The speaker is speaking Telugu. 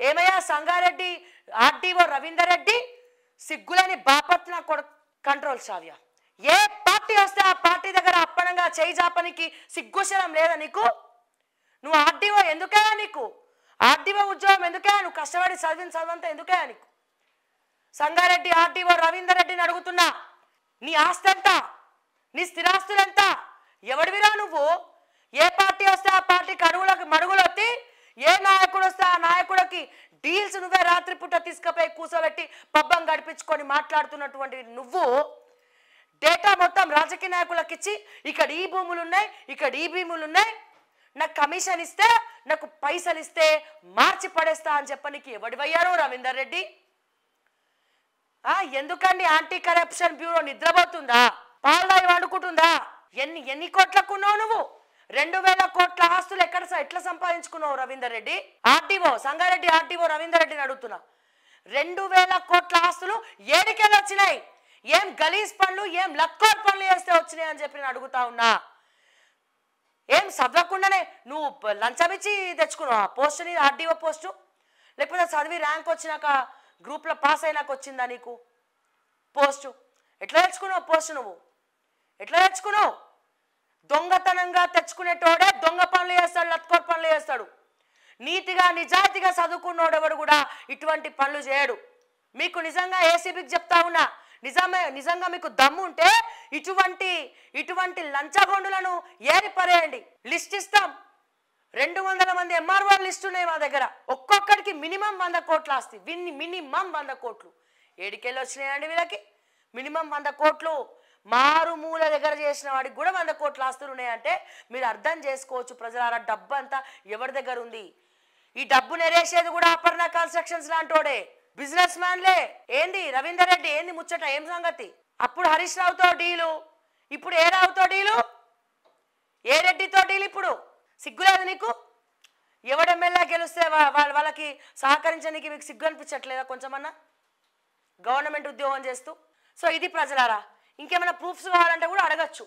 ఏమయ్యా సంగారెడ్డి ఆర్టీఓ రవీందర్ రెడ్డి సిగ్గులని బాపట్ల కంట్రోల్ సావ్య ఏ పార్టీ వస్తే ఆ పార్టీ దగ్గర అప్పనంగా చేయి జాపనికి సిగ్గుశలం లేదా నీకు? నువ్వు ఆర్టీఓ ఎందుకయ్యా? నీకు ఆర్టీఓ ఉద్యోగం ఎందుకయ్యా? నువ్వు కష్టపడి చదివంతా ఎందుకయ్యా నీకు? సంగారెడ్డి ఆర్టీఓ రవీందర్ రెడ్డిని అడుగుతున్నా, నీ ఆస్తి ఎంత? నీ స్థిరాస్తులు ఎంత? ఎవడివిరా నువ్వు? ఏ పార్టీ వస్తే ఆ పార్టీకి మడుగులొత్తి ఏ నాయకుడు వస్తే ఆ నాయకుడికి డీల్స్ నువ్వే రాత్రిపూట తీసుకుపోయి కూర్చోబెట్టి పబ్బం గడిపించుకొని మాట్లాడుతున్నటువంటి నువ్వు డేటా మొత్తం రాజకీయ నాయకులకు ఇచ్చి ఇక్కడ ఈ భూములు ఉన్నాయి, ఇక్కడ ఈ భూములు ఉన్నాయి, నాకు కమిషన్ ఇస్తే, నాకు పైసలు ఇస్తే మార్చి పడేస్తా అని చెప్పనికి ఎవడివయ్యారు రవీందర్ రెడ్డి? ఎందుకండి యాంటీ కరప్షన్ బ్యూరో నిద్రపోతుందా? పాల్దాయి వండుకుంటుందా? ఎన్ని కోట్లకున్నావు నువ్వు? 2000 కోట్ల ఆస్తులు ఎట్లా సంపాదించుకున్నావు రవీందర్ రెడ్డి? ఆర్టీఓ సంగారెడ్డి ఆర్టీఓ రవీందర్ రెడ్డిని అడుగుతున్నా, 2000 కోట్ల ఆస్తులు ఏడికెళ్ళి వచ్చినాయి? ఏం గలీజ్ పనులు, ఏం లక్కోర్ పనులు చేస్తే వచ్చినాయి అని చెప్పి నేను అడుగుతా ఉన్నా. ఏం చదవకుండానే నువ్వు లంచం ఇచ్చి తెచ్చుకున్నావు ఆ పోస్టుని, ఆర్టీఓ పోస్టు? లేకపోతే చదివి ర్యాంక్ వచ్చినాక గ్రూప్లో పాస్ అయినాక వచ్చిందా నీకు పోస్టు? ఎట్లా తెచ్చుకున్నావు పోస్టు? నువ్వు ఎట్లా తెచ్చుకున్నావు? దొంగతనంగా తెచ్చుకునేటోడే దొంగ పనులు చేస్తాడు, లత్కోర్ పనులు చేస్తాడు. నీతిగా నిజాయితీగా చదువుకున్నోడెవడు కూడా ఇటువంటి పనులు చేయడు. మీకు నిజంగా ఏసీబీకి చెప్తా ఉన్నా, నిజంగా మీకు దమ్ము ఉంటే ఇటువంటి లంచగొండులను ఏరిపరేయండి. లిస్ట్ ఇస్తాం, 200 మంది ఎంఆర్ఓ లిస్ట్ ఉన్నాయి మా దగ్గర. ఒక్కొక్కడికి మినిమం 100 కోట్ల ఆస్తి, మినిమం 100 కోట్లు. ఏడికెళ్ళి వచ్చినాయండి వీళ్ళకి? మినిమం 100 కోట్లు. మారుమూల దగ్గర చేసిన వాడికి కూడా 100 కోట్ల ఆస్తులు ఉన్నాయంటే మీరు అర్థం చేసుకోవచ్చు ప్రజలారా, డబ్బు అంతా ఎవరి దగ్గర ఉంది. ఈ డబ్బు నెరేసేది కూడా అపర్ణ కన్స్ట్రక్షన్స్ లాంటోడే, బిజినెస్ మ్యాన్లే. ఏంది రవీందర్ రెడ్డి, ఏంది ముచ్చట, ఏం సంగతి? అప్పుడు హరీష్ రావుతో డీలు, ఇప్పుడు ఏ రావుతో డీలు, ఏ రెడ్డితో డీలు? ఇప్పుడు సిగ్గులేదు నీకు? ఎవడు ఎమ్మెల్యే గెలిస్తే వాళ్ళకి సహకరించడానికి మీకు సిగ్గు అనిపించట్లేదా కొంచెమన్నా గవర్నమెంట్ ఉద్యోగం చేస్తూ? సో ఇది ప్రజలారా, ఇంకేమైనా ప్రూఫ్స్ కావాలంటే కూడా అడగచ్చు.